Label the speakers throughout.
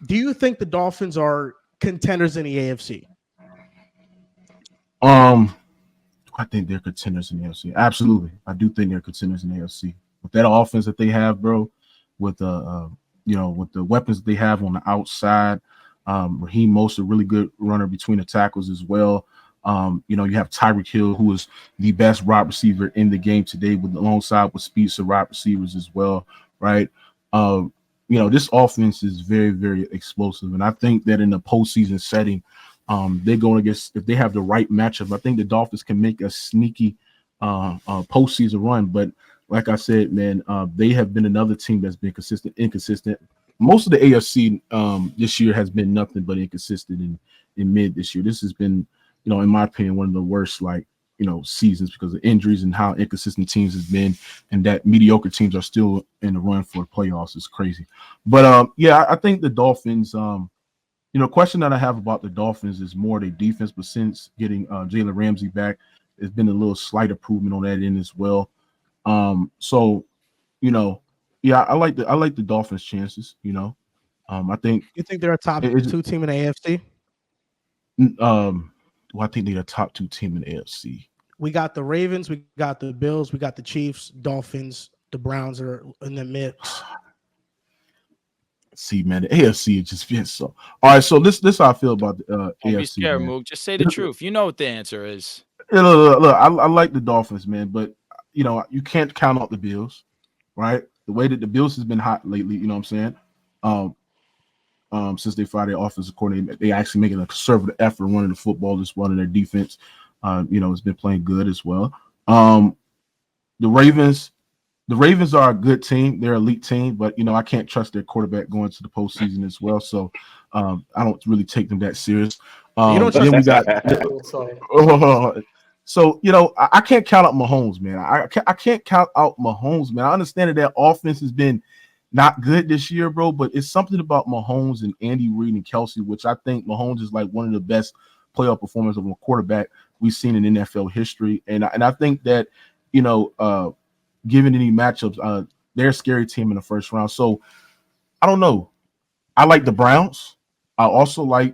Speaker 1: Do you think the Dolphins are contenders in the AFC?
Speaker 2: Um, I think they're contenders in the AFC. Absolutely, I do think they're contenders in the AFC with that offense that they have, bro. With with the weapons that they have on the outside. Raheem Mostert, a really good runner between the tackles as well. You have Tyreek Hill, who is the best wide receiver in the game today, with alongside with speedster wide receivers as well, right? This offense is very, very explosive, and I think that in the postseason setting, they're going against if they have the right matchup. I think the Dolphins can make a sneaky postseason run, but like I said, man, they have been another team that's been inconsistent. Most of the AFC this year has been nothing but inconsistent in mid this year. This has been, in my opinion, one of the worst seasons because of injuries and how inconsistent teams has been, and that mediocre teams are still in the run for the playoffs is crazy. But I think the Dolphins. Question that I have about the Dolphins is more their defense, but since getting Jalen Ramsey back, there's been a little slight improvement on that end as well. I like the Dolphins' chances. I think
Speaker 1: You think they're a top two team in the AFC?
Speaker 2: I think they're a top two team in the AFC.
Speaker 1: We got the Ravens, we got the Bills, we got the Chiefs, Dolphins, the Browns are in the mix.
Speaker 2: See, man, the AFC is just feels so. All right, so this how I feel about the
Speaker 3: Don't
Speaker 2: AFC.
Speaker 3: Be scared, Mook. Just say the truth. You know what the answer is.
Speaker 2: Look, I like the Dolphins, man, but you can't count out the Bills, right? The way that the Bills has been hot lately, you know what I'm saying? Since they fired their offensive coordinator, they actually making a conservative effort running the football, just running their defense. It's been playing good as well. The Ravens are a good team. They're an elite team, but I can't trust their quarterback going to the postseason as well. So I don't really take them that serious.
Speaker 1: You don't
Speaker 2: then we got
Speaker 4: So
Speaker 2: I can't count out Mahomes, man. I can't count out Mahomes, man. I understand that their offense has been not good this year, bro, but it's something about Mahomes and Andy Reid and Kelsey, which I think Mahomes is like one of the best playoff performers of a quarterback we've seen in NFL history. And I think that, given any matchups, they're a scary team in the first round. So I don't know. I like the Browns. I also like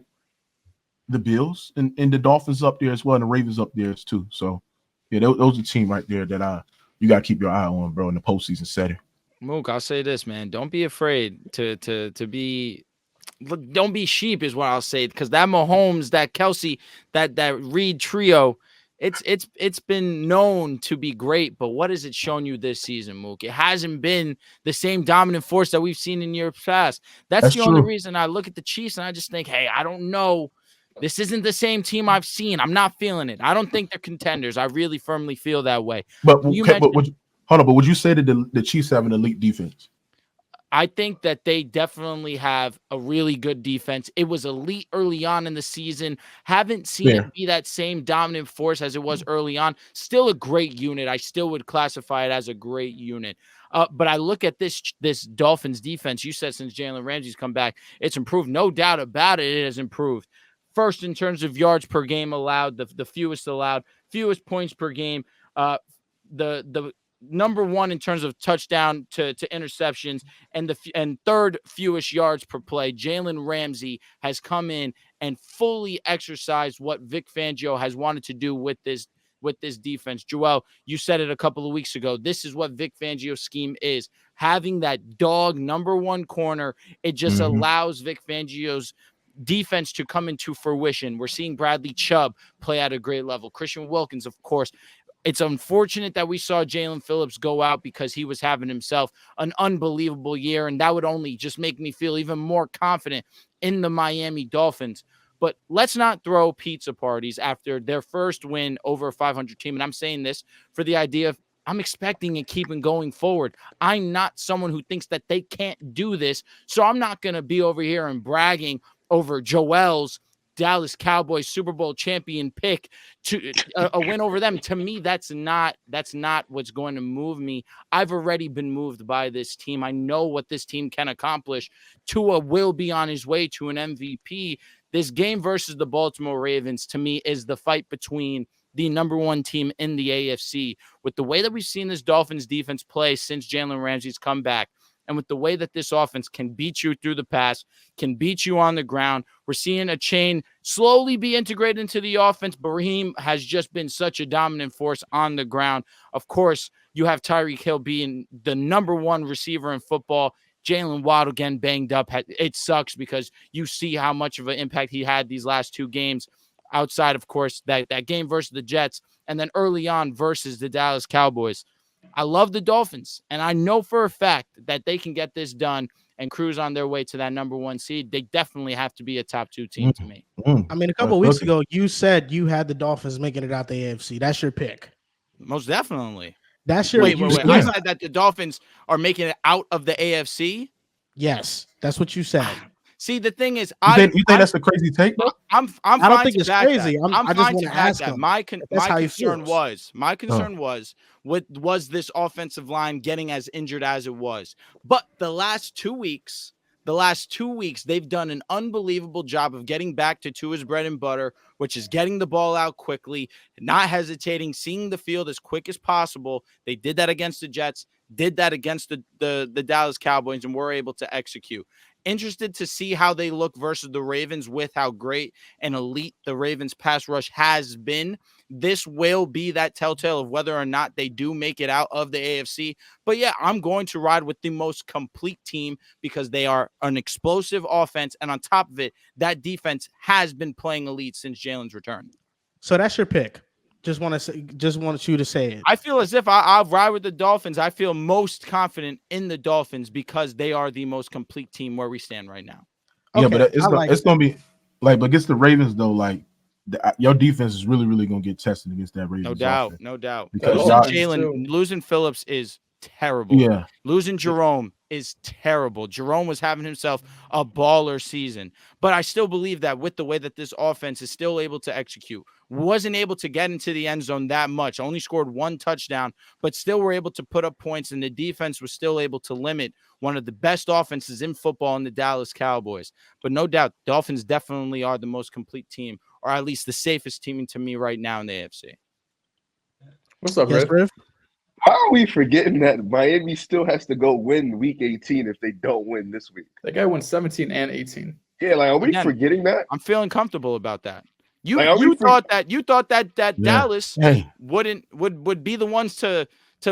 Speaker 2: the Bills and the Dolphins up there as well, and the Ravens up there too. So yeah, those are team right there that you gotta keep your eye on, bro, in the postseason setting.
Speaker 3: Mook, I'll say this, man. Don't be afraid to be. Look, don't be sheep is what I'll say, because that Mahomes, that Kelsey, that Reed trio, it's been known to be great, but what has it shown you this season, Mook? It hasn't been the same dominant force that we've seen in years past. That's the only reason I look at the Chiefs and I just think, hey, I don't know. This isn't the same team I've seen. I'm not feeling it. I don't think they're contenders. I really firmly feel that way.
Speaker 2: But would you say that the Chiefs have an elite defense?
Speaker 3: I think that they definitely have a really good defense. It was elite early on in the season. Haven't seen it be that same dominant force as it was early on. Still a great unit. I still would classify it as a great unit. But I look at this Dolphins defense. You said since Jalen Ramsey's come back, it's improved. No doubt about it. It has improved. First, in terms of yards per game allowed, the fewest allowed, fewest points per game. The number one in terms of touchdown to interceptions, and third fewest yards per play. Jalen Ramsey has come in and fully exercised what Vic Fangio has wanted to do with this defense. Joel, you said it a couple of weeks ago. This is what Vic Fangio's scheme is. Having that dog number one corner, it just allows Vic Fangio's defense to come into fruition. We're seeing Bradley Chubb play at a great level. Christian Wilkins, of course. It's unfortunate that we saw Jalen Phillips go out because he was having himself an unbelievable year, and that would only just make me feel even more confident in the Miami Dolphins. But let's not throw pizza parties after their first win over a 500 team. And I'm saying this for the idea of I'm expecting and keeping going forward. I'm not someone who thinks that they can't do this, so I'm not going to be over here and bragging over Joel's Dallas Cowboys Super Bowl champion pick to a win over them. To me, that's not what's going to move me. I've already been moved by this team. I know what this team can accomplish. Tua will be on his way to an MVP. This game versus the Baltimore Ravens, to me, is the fight between the number one team in the AFC. With the way that we've seen this Dolphins defense play since Jalen Ramsey's come back, And with the way that this offense can beat you through the pass, can beat you on the ground, we're seeing a chain slowly be integrated into the offense. But Raheem has just been such a dominant force on the ground. Of course, you have Tyreek Hill being the number one receiver in football. Jalen Waddle again banged up. It sucks because you see how much of an impact he had these last two games outside, of course, that game versus the Jets and then early on versus the Dallas Cowboys. I love the Dolphins, and I know for a fact that they can get this done and cruise on their way to that number one seed. They definitely have to be a top two team to me.
Speaker 1: I mean, a couple of weeks ago, you said you had the Dolphins making it out the AFC. That's your pick.
Speaker 3: Most definitely.
Speaker 1: That's your
Speaker 3: wait. I said that the Dolphins are making it out of the AFC.
Speaker 1: Yes, that's what you said.
Speaker 3: See, the thing is,
Speaker 2: you think that's a crazy take?
Speaker 3: I
Speaker 1: don't think it's crazy. I just want to ask that.
Speaker 3: My concern was was this offensive line getting as injured as it was? But the last 2 weeks, they've done an unbelievable job of getting back to Tua's bread and butter, which is getting the ball out quickly, not hesitating, seeing the field as quick as possible. They did that against the Jets, did that against the Dallas Cowboys, and were able to execute. Interested to see how they look versus the Ravens with how great and elite the Ravens pass rush has been. This will be that telltale of whether or not they do make it out of the AFC. But yeah, I'm going to ride with the most complete team because they are an explosive offense. And on top of it, that defense has been playing elite since Jalen's return.
Speaker 1: So that's your pick. Just want you to say it.
Speaker 3: I feel as if I'll ride with the Dolphins. I feel most confident in the Dolphins because they are the most complete team where we stand right now.
Speaker 2: Yeah, okay, but it's going to be like, but against the Ravens though, like your defense is really, really going to get tested against that Ravens.
Speaker 3: No doubt. Losing Phillips is terrible.
Speaker 2: Yeah.
Speaker 3: Losing Jerome is terrible. Jerome was having himself a baller season, but I still believe that with the way that this offense is still able to execute, wasn't able to get into the end zone that much, only scored one touchdown, but still were able to put up points, and the defense was still able to limit one of the best offenses in football in the Dallas Cowboys. But no doubt, Dolphins definitely are the most complete team, or at least the safest team to me right now in the AFC.
Speaker 4: What's up, Riff?
Speaker 5: How are we forgetting that Miami still has to go win Week 18 if they don't win this week?
Speaker 4: That guy won 17 and 18.
Speaker 5: Yeah, like, are we forgetting that?
Speaker 3: I'm feeling comfortable about that. You thought that Dallas would be the ones to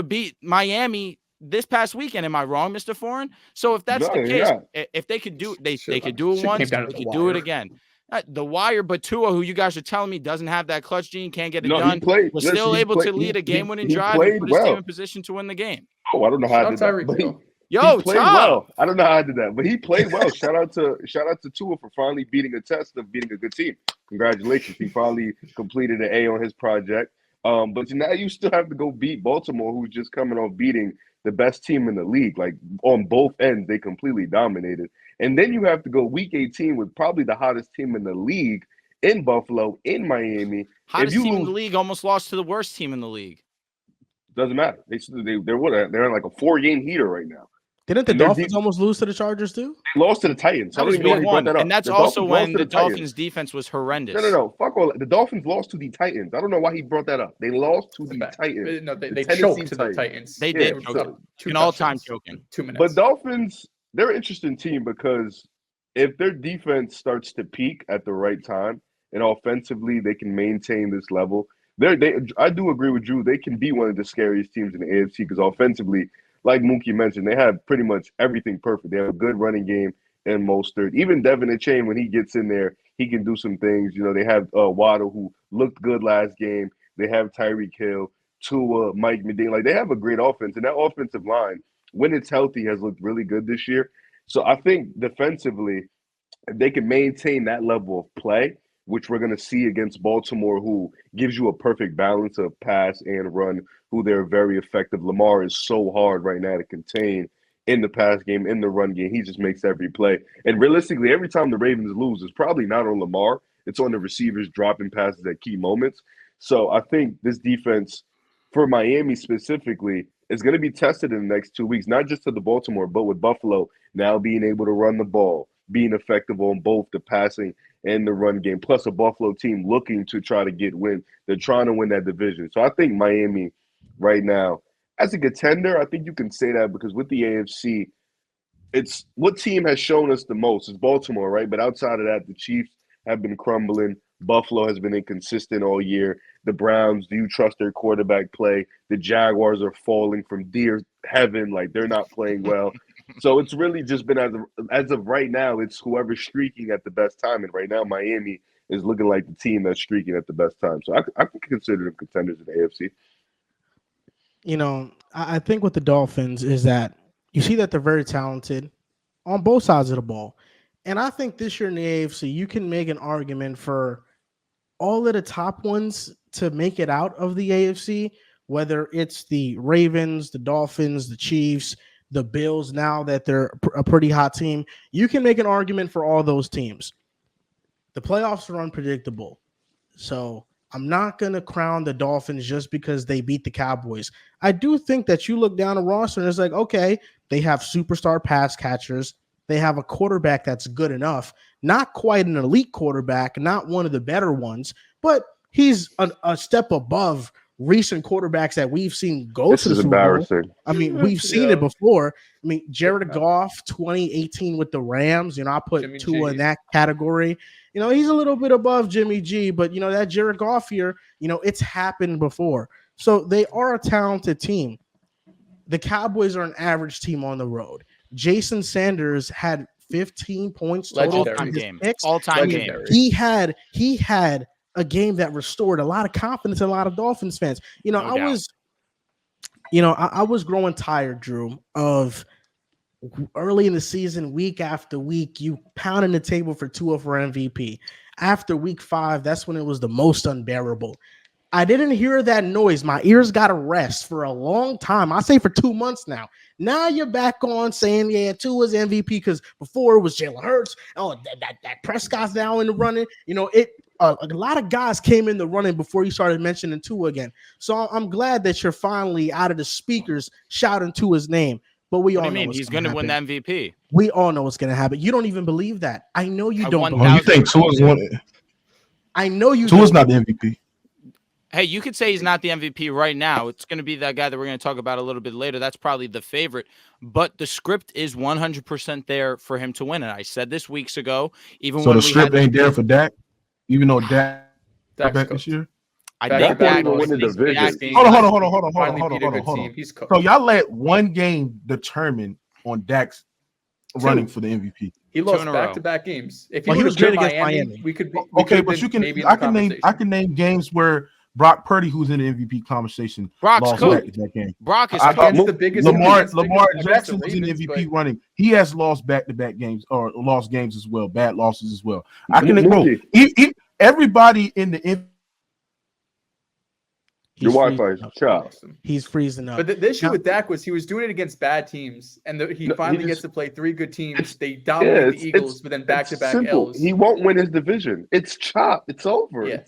Speaker 3: beat Miami this past weekend. Am I wrong, Mr. Foreign? So if that's the case, if they could do they could do it once, they could do it again. The wire, but Tua, who you guys are telling me doesn't have that clutch gene, can't get it done, was still able to lead a game-winning drive and put his team in position to win the game.
Speaker 5: Oh, I don't know how I did that. He played well. I don't know how I did that, but he played well. Shout out to Tua for finally beating a test of beating a good team. Congratulations. He finally completed an A on his project. But now you still have to go beat Baltimore, who's just coming off beating the best team in the league. Like on both ends, they completely dominated. And then you have to go Week 18 with probably the hottest team in the league in Buffalo, in Miami.
Speaker 3: Hottest team in the league almost lost to the worst team in the league.
Speaker 5: Doesn't matter. They're in like a 4-game heater right now.
Speaker 1: Didn't the Dolphins almost lose to the Chargers too?
Speaker 5: They lost to the Titans. I don't even know why he brought that up.
Speaker 3: And that's also when the Dolphins' defense was horrendous.
Speaker 5: No. Fuck all that. The Dolphins lost to the Titans. I don't know why he brought that up. They lost to the Titans.
Speaker 4: No, they choked to the Titans.
Speaker 3: They did. An all-time choking.
Speaker 4: 2 minutes.
Speaker 5: But Dolphins, they're an interesting team because if their defense starts to peak at the right time and offensively they can maintain this level, I do agree with Drew. They can be one of the scariest teams in the AFC because offensively, like Mookie mentioned, they have pretty much everything perfect. They have a good running game and Mostert. Even Devin Achane, when he gets in there, he can do some things. You know, they have Waddle, who looked good last game. They have Tyreek Hill, Tua, Mike Medina. Like, they have a great offense. And that offensive line, when it's healthy, has looked really good this year. So I think defensively, if they can maintain that level of play, which we're going to see against Baltimore, who gives you a perfect balance of pass and run, who they're very effective. Lamar is so hard right now to contain in the pass game, in the run game. He just makes every play. And realistically, every time the Ravens lose, it's probably not on Lamar. It's on the receivers dropping passes at key moments. So I think this defense for Miami specifically is going to be tested in the next 2 weeks, not just to the Baltimore, but with Buffalo now being able to run the ball, being effective on both the passing and the run game, plus a Buffalo team looking to try to get win. They're trying to win that division. So I think Miami right now, as a contender, I think you can say that because with the AFC, it's what team has shown us the most? It's Baltimore, right? But outside of that, the Chiefs have been crumbling. Buffalo has been inconsistent all year. The Browns, do you trust their quarterback play? The Jaguars are falling from dear heaven, like they're not playing well. So it's really just been as of right now, it's whoever's streaking at the best time. And right now, Miami is looking like the team that's streaking at the best time. So I can consider them contenders in the AFC.
Speaker 1: You know, I think with the Dolphins is that you see that they're very talented on both sides of the ball. And I think this year in the AFC, you can make an argument for all of the top ones to make it out of the AFC, whether it's the Ravens, the Dolphins, the Chiefs, the Bills, now that they're a pretty hot team. You can make an argument for all those teams. The playoffs are unpredictable. So I'm not going to crown the Dolphins just because they beat the Cowboys. I do think that you look down the roster and it's like, okay, they have superstar pass catchers. They have a quarterback that's good enough. Not quite an elite quarterback, not one of the better ones, but he's a step above recent quarterbacks that we've seen go
Speaker 5: This
Speaker 1: to the
Speaker 5: is
Speaker 1: Super Bowl.
Speaker 5: embarrassing.
Speaker 1: I mean, we've seen it before. I mean, Jared Goff, 2018 with the Rams. You know, I put
Speaker 4: Jimmy
Speaker 1: Tua
Speaker 4: G.
Speaker 1: in that category. You know, he's a little bit above Jimmy G, but, you know, that Jared Goff here, you know, it's happened before. So they are a talented team. The Cowboys are an average team on the road. Jason Sanders had 15 points total.
Speaker 3: All-time game.
Speaker 1: Picks.
Speaker 3: All-time game.
Speaker 1: He had a game that restored a lot of confidence in a lot of Dolphins fans. You know, I was growing tired, Drew, of early in the season, week after week, you pounding the table for Tua for MVP. After week 5, that's when it was the most unbearable. I didn't hear that noise. My ears got a rest for a long time. I say for 2 months now. Now you're back on saying, yeah, Tua's MVP, because before it was Jalen Hurts. Oh, that Prescott's now in the running. You know, a lot of guys came in the running before you started mentioning Tua again. So I'm glad that you're finally out of the speakers shouting Tua's name. But we all know
Speaker 3: he's going to win the MVP.
Speaker 1: We all know what's going to happen. You don't even believe that. I know you don't.
Speaker 2: Oh, you think Tua's one?
Speaker 1: I know you.
Speaker 2: Tua's not the MVP.
Speaker 3: Hey, you could say he's not the MVP right now. It's going to be that guy that we're going to talk about a little bit later. That's probably the favorite. But the script is 100% there for him to win. And I said this weeks ago. Even
Speaker 2: so
Speaker 3: when
Speaker 2: the script ain't there for Dak, even though Dak back this year.
Speaker 3: I think
Speaker 5: Dak will win the division.
Speaker 2: Hold on. So y'all let one game determine on Dak's running for the MVP.
Speaker 4: He lost back-to-back games. If he
Speaker 1: was great against Miami,
Speaker 4: we could be
Speaker 2: okay, but you can. I can name games where Brock Purdy, who's in the MVP conversation, lost back-to-back games.
Speaker 3: Brock is
Speaker 4: against the biggest.
Speaker 2: Lamar Jackson was in the MVP running. He has lost back-to-back games or lost games as well, bad losses as well. I can everybody in the MVP.
Speaker 5: Your Wi-Fi is chopped.
Speaker 1: He's freezing up.
Speaker 4: But the issue with Dak was he was doing it against bad teams, and he finally gets to play 3 good teams. They dominate the Eagles, but then back-to-back L's.
Speaker 5: He won't win his division. It's chopped. It's over.
Speaker 4: Yeah.